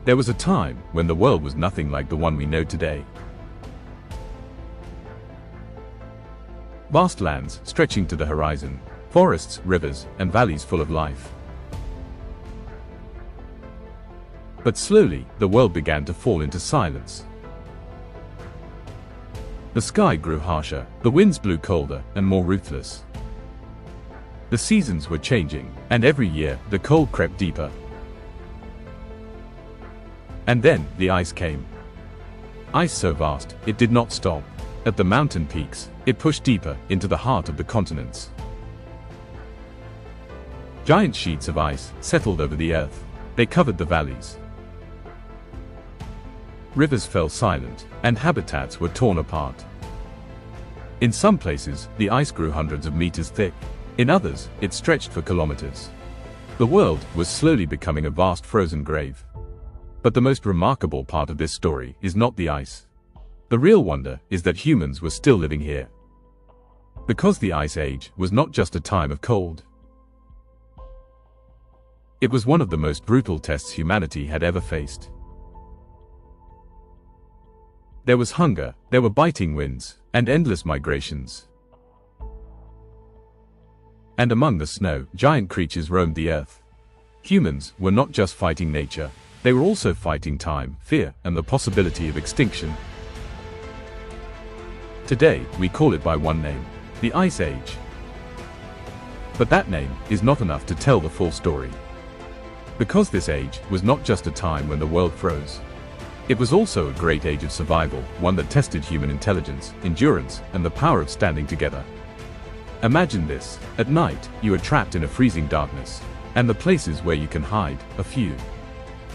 There was a time when the world was nothing like the one we know today. Vast lands stretching to the horizon, forests, rivers, and valleys full of life. But slowly, the world began to fall into silence. The sky grew harsher, the winds blew colder and more ruthless. The seasons were changing, and every year, the cold crept deeper. And then, the ice came. Ice so vast, it did not stop. At the mountain peaks, it pushed deeper into the heart of the continents. Giant sheets of ice settled over the earth. They covered the valleys. Rivers fell silent, and habitats were torn apart. In some places, the ice grew hundreds of meters thick. In others, it stretched for kilometers. The world was slowly becoming a vast frozen grave. But the most remarkable part of this story is not the ice. The real wonder is that humans were still living here. Because the Ice Age was not just a time of cold. It was one of the most brutal tests humanity had ever faced. There was hunger, there were biting winds, and endless migrations. And among the snow, giant creatures roamed the earth. Humans were not just fighting nature, they were also fighting time, fear, and the possibility of extinction. Today, we call it by one name, the Ice Age. But that name is not enough to tell the full story. Because this age was not just a time when the world froze. It was also a great age of survival, one that tested human intelligence, endurance, and the power of standing together. Imagine this: at night, you are trapped in a freezing darkness, and the places where you can hide are few.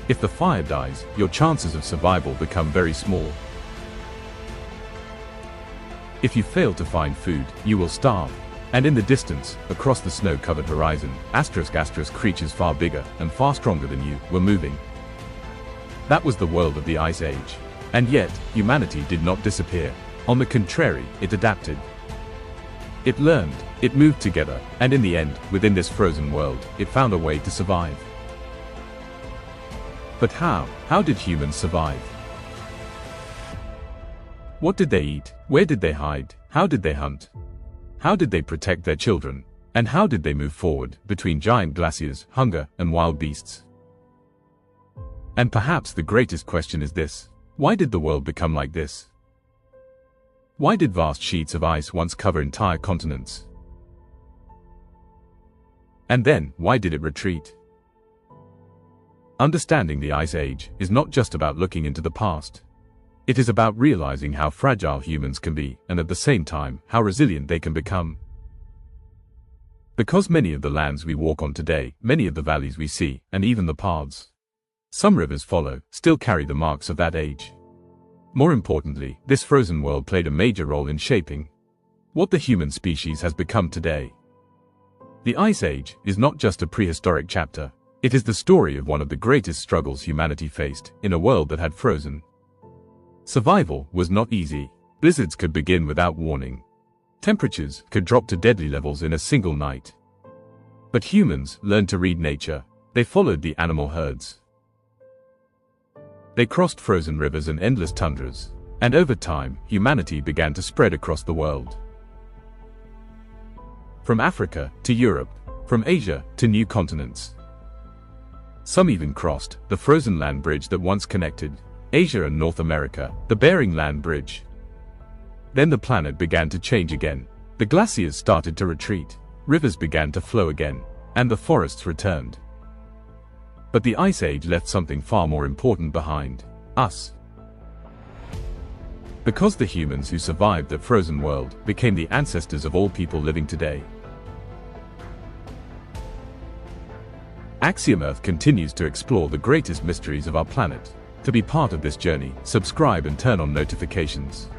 If the fire dies, your chances of survival become very small. If you fail to find food, you will starve. And in the distance, across the snow-covered horizon, creatures far bigger and far stronger than you were moving. That was the world of the Ice Age. And yet, humanity did not disappear. On the contrary, it adapted. It learned, it moved together, and in the end, within this frozen world, it found a way to survive. But how? How did humans survive? What did they eat? Where did they hide? How did they hunt? How did they protect their children? And how did they move forward between giant glaciers, hunger, and wild beasts? And perhaps the greatest question is this: why did the world become like this? Why did vast sheets of ice once cover entire continents? And then, why did it retreat? Understanding the Ice Age is not just about looking into the past. It is about realizing how fragile humans can be, and at the same time, how resilient they can become. Because many of the lands we walk on today, many of the valleys we see, and even the paths some rivers follow, still carry the marks of that age. More importantly, this frozen world played a major role in shaping what the human species has become today. The Ice Age is not just a prehistoric chapter. It is the story of one of the greatest struggles humanity faced in a world that had frozen. Survival was not easy. Blizzards could begin without warning. Temperatures could drop to deadly levels in a single night. But humans learned to read nature. They followed the animal herds. They crossed frozen rivers and endless tundras. And over time, humanity began to spread across the world. From Africa to Europe, from Asia to new continents. Some even crossed the frozen land bridge that once connected Asia and North America, the Bering Land Bridge. Then the planet began to change again. The glaciers started to retreat, rivers began to flow again, and the forests returned. But the Ice Age left something far more important behind: us. Because the humans who survived the frozen world became the ancestors of all people living today. Axiom Earth continues to explore the greatest mysteries of our planet. To be part of this journey, subscribe and turn on notifications.